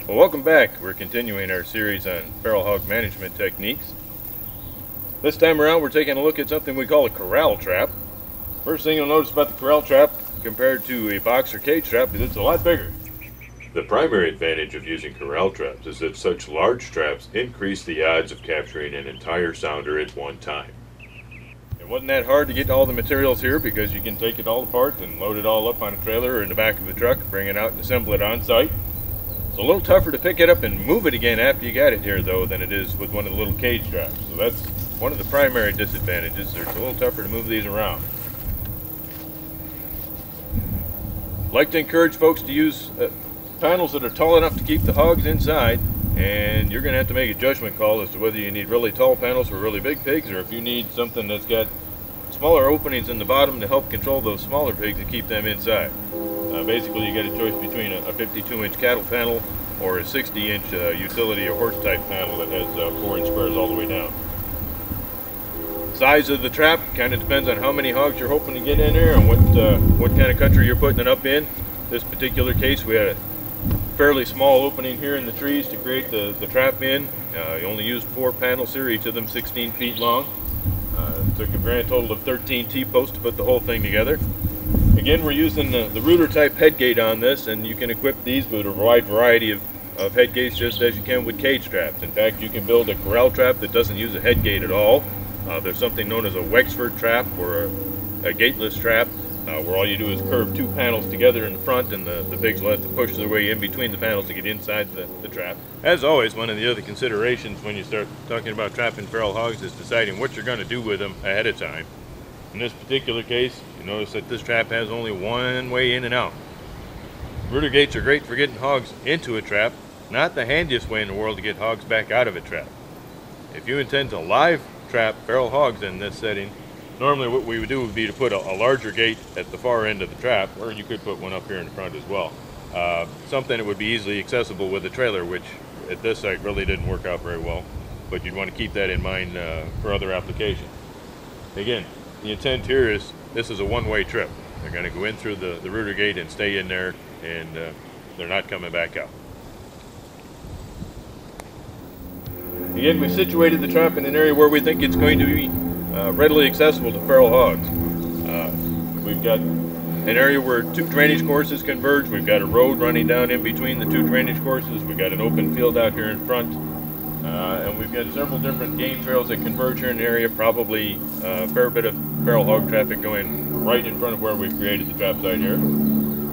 Well, welcome back. We're continuing our series on feral hog management techniques. This time around we're taking a look at something we call a corral trap. First thing you'll notice about the corral trap compared to a box or cage trap is it's a lot bigger. The primary advantage of using corral traps is that such large traps increase the odds of capturing an entire sounder at one time. It wasn't that hard to get all the materials here because you can take it all apart and load it all up on a trailer or in the back of the truck, bring it out and assemble it on site. It's a little tougher to pick it up and move it again after you got it here though than it is with one of the little cage traps. So that's one of the primary disadvantages. It's a little tougher to move these around. I'd like to encourage folks to use panels that are tall enough to keep the hogs inside, and you're going to have to make a judgment call as to whether you need really tall panels for really big pigs or if you need something that's got smaller openings in the bottom to help control those smaller pigs and keep them inside. Basically you got a choice between a 52-inch cattle panel or a 60-inch utility or horse type panel that has 4-inch squares all the way down. Size of the trap kind of depends on how many hogs you're hoping to get in there and what kind of country you're putting it up in. This particular case we had a fairly small opening here in the trees to create the trap in. You only used 4 panels here, each of them 16 feet long. Took a grand total of 13 T-posts to put the whole thing together. Again, we're using the rooter type head gate on this, and you can equip these with a wide variety of head gates just as you can with cage traps. In fact, you can build a corral trap that doesn't use a head gate at all. There's something known as a Wexford trap or a gateless trap, where all you do is curve 2 panels together in the front, and the pigs will have to push their way in between the panels to get inside the trap. As always, one of the other considerations when you start talking about trapping feral hogs is deciding what you're going to do with them ahead of time. In this particular case, you notice that this trap has only one way in and out. Rooter gates are great for getting hogs into a trap, not the handiest way in the world to get hogs back out of a trap. If you intend to live trap feral hogs in this setting, normally what we would do would be to put a larger gate at the far end of the trap, or you could put one up here in the front as well. Something that would be easily accessible with a trailer, which at this site really didn't work out very well, but you'd want to keep that in mind for other applications. Again, the intent here is this is a one-way trip. They're going to go in through the rooter gate and stay in there, and they're not coming back out. Again, we've situated the trap in an area where we think it's going to be readily accessible to feral hogs. We've got an area where 2 drainage courses converge. We've got a road running down in between the 2 drainage courses. We've got an open field out here in front. And we've got several different game trails that converge here in the area, probably a fair bit of feral hog traffic going right in front of where we've created the trap site here.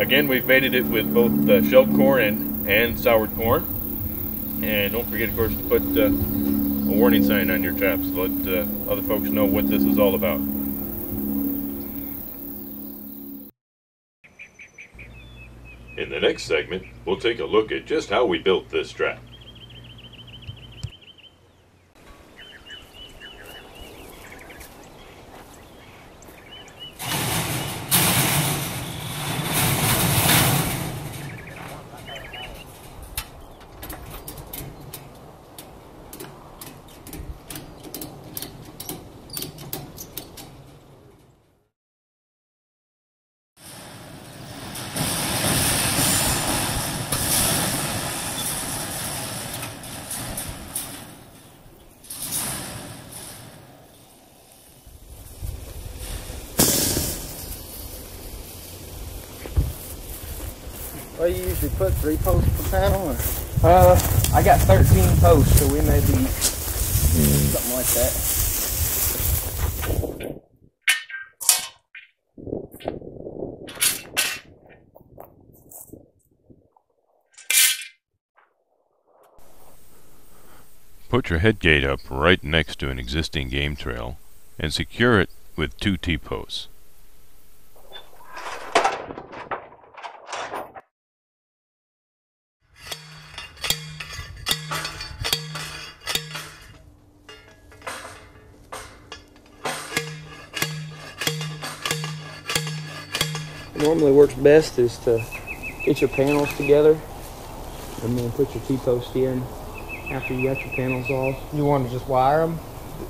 Again, we've baited it with both shelled corn and soured corn. And don't forget, of course, to put a warning sign on your traps to let other folks know what this is all about. In the next segment, we'll take a look at just how we built this trap. Well, you usually put 3 posts per panel, or? I got 13 posts, so we may be something like that. Put your head gate up right next to an existing game trail and secure it with 2 T-posts. Normally works best is to get your panels together and then put your T-post in after you got your panels off. You want to just wire them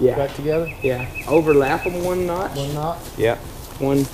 back together? Yeah. Overlap them 1 notch. 1 knot? Yeah. 1.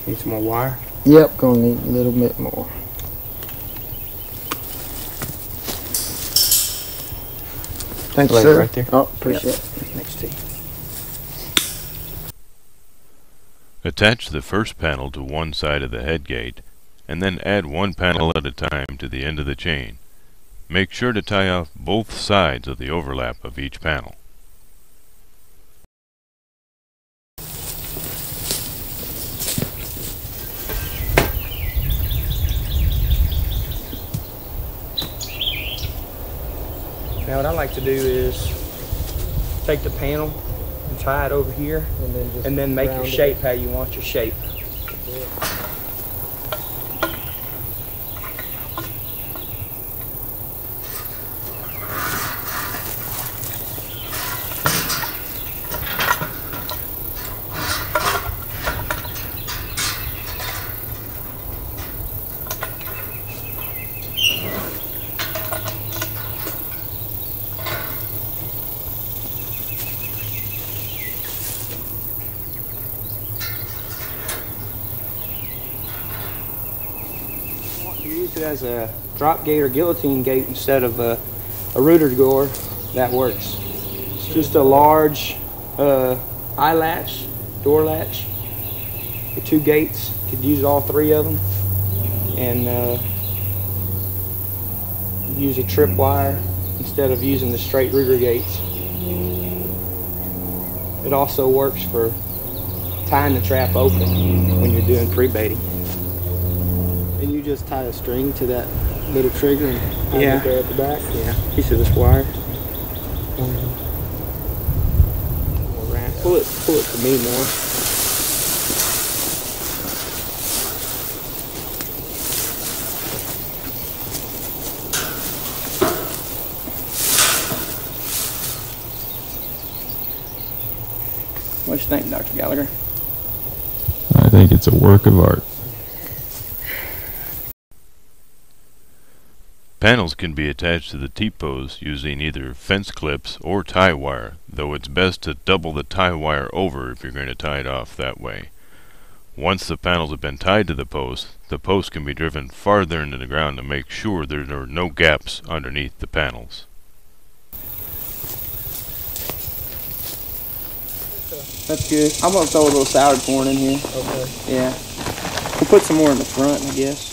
Need some more wire? Yep, gonna need a little bit more. Thank you, sir. Right there. Oh, appreciate it. Next to you. Attach the first panel to one side of the head gate, and then add one panel at a time to the end of the chain. Make sure to tie off both sides of the overlap of each panel. Now what I like to do is take the panel and tie it over here, and then make your shape how you want your shape. Use it as a drop gate or guillotine gate instead of a rooter door. That works. It's just a large eye latch, door latch, the 2 gates. Could use all 3 of them, and use a trip wire instead of using the straight rooter gates. It also works for tying the trap open when you're doing pre-baiting. And you just tie a string to that little trigger and hang it there at the back? Yeah, piece of this wire. Pull it to me more. What do you think, Dr. Gallagher? I think it's a work of art. Panels can be attached to the T-posts using either fence clips or tie wire, though it's best to double the tie wire over if you're going to tie it off that way. Once the panels have been tied to the post can be driven farther into the ground to make sure there are no gaps underneath the panels. That's good. I'm gonna throw a little salad corn in here. Okay. Yeah. We'll put some more in the front, I guess.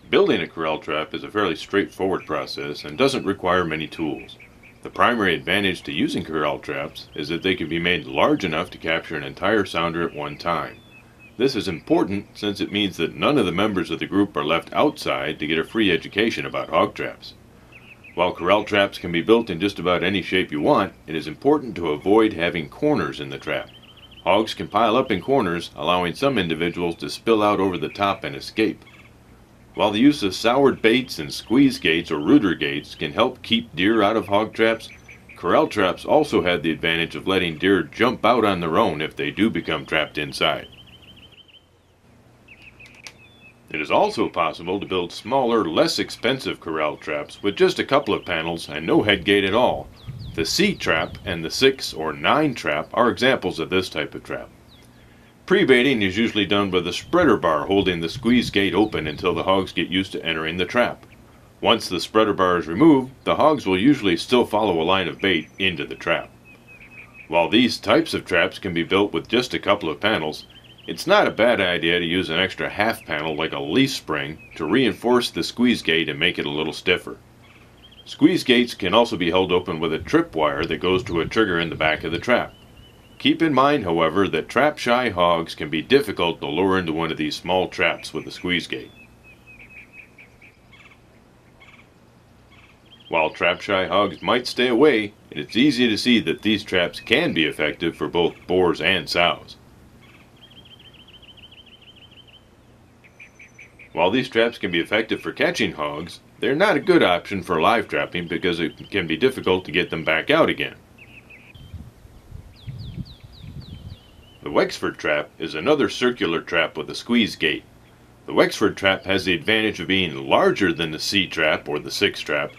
Building a corral trap is a fairly straightforward process and doesn't require many tools. The primary advantage to using corral traps is that they can be made large enough to capture an entire sounder at one time. This is important since it means that none of the members of the group are left outside to get a free education about hog traps. While corral traps can be built in just about any shape you want, it is important to avoid having corners in the trap. Hogs can pile up in corners, allowing some individuals to spill out over the top and escape. While the use of soured baits and squeeze gates or rooter gates can help keep deer out of hog traps, corral traps also have the advantage of letting deer jump out on their own if they do become trapped inside. It is also possible to build smaller, less expensive corral traps with just a couple of panels and no head gate at all. The C trap and the 6 or 9 trap are examples of this type of trap. Pre-baiting is usually done with a spreader bar holding the squeeze gate open until the hogs get used to entering the trap. Once the spreader bar is removed, the hogs will usually still follow a line of bait into the trap. While these types of traps can be built with just a couple of panels, It's not a bad idea to use an extra half panel like a leaf spring to reinforce the squeeze gate and make it a little stiffer. Squeeze gates can also be held open with a trip wire that goes to a trigger in the back of the trap. Keep in mind, however, that trap-shy hogs can be difficult to lure into one of these small traps with a squeeze gate. While trap-shy hogs might stay away, it's easy to see that these traps can be effective for both boars and sows. While these traps can be effective for catching hogs, they're not a good option for live trapping because it can be difficult to get them back out again. The Wexford trap is another circular trap with a squeeze gate. The Wexford trap has the advantage of being larger than the C trap or the 6 trap,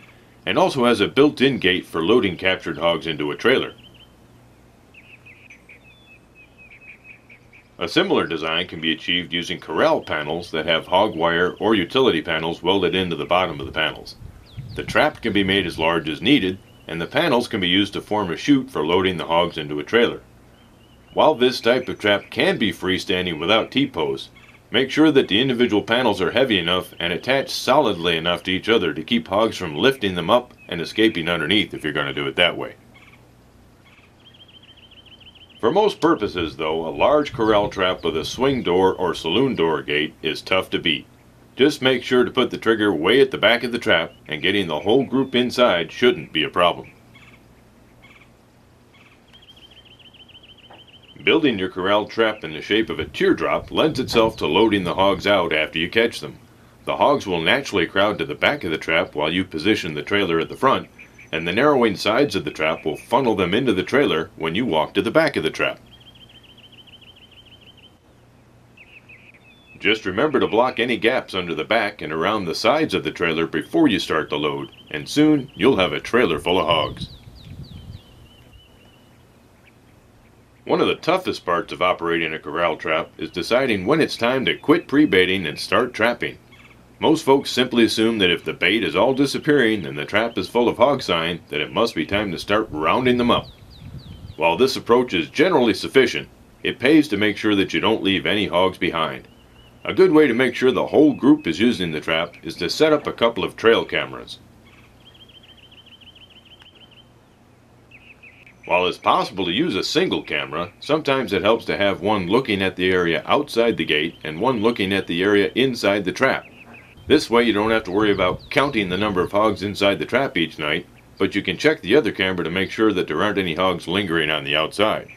and also has a built-in gate for loading captured hogs into a trailer. A similar design can be achieved using corral panels that have hog wire or utility panels welded into the bottom of the panels. The trap can be made as large as needed, and the panels can be used to form a chute for loading the hogs into a trailer. While this type of trap can be freestanding without T-posts, make sure that the individual panels are heavy enough and attached solidly enough to each other to keep hogs from lifting them up and escaping underneath if you're going to do it that way. For most purposes, though, a large corral trap with a swing door or saloon door gate is tough to beat. Just make sure to put the trigger way at the back of the trap, and getting the whole group inside shouldn't be a problem. Building your corral trap in the shape of a teardrop lends itself to loading the hogs out after you catch them. The hogs will naturally crowd to the back of the trap while you position the trailer at the front, and the narrowing sides of the trap will funnel them into the trailer when you walk to the back of the trap. Just remember to block any gaps under the back and around the sides of the trailer before you start the load, and soon you'll have a trailer full of hogs. One of the toughest parts of operating a corral trap is deciding when it's time to quit pre-baiting and start trapping. Most folks simply assume that if the bait is all disappearing and the trap is full of hog sign, that it must be time to start rounding them up. While this approach is generally sufficient, it pays to make sure that you don't leave any hogs behind. A good way to make sure the whole group is using the trap is to set up a couple of trail cameras. While it's possible to use a single camera, sometimes it helps to have one looking at the area outside the gate and one looking at the area inside the trap. This way you don't have to worry about counting the number of hogs inside the trap each night, but you can check the other camera to make sure that there aren't any hogs lingering on the outside.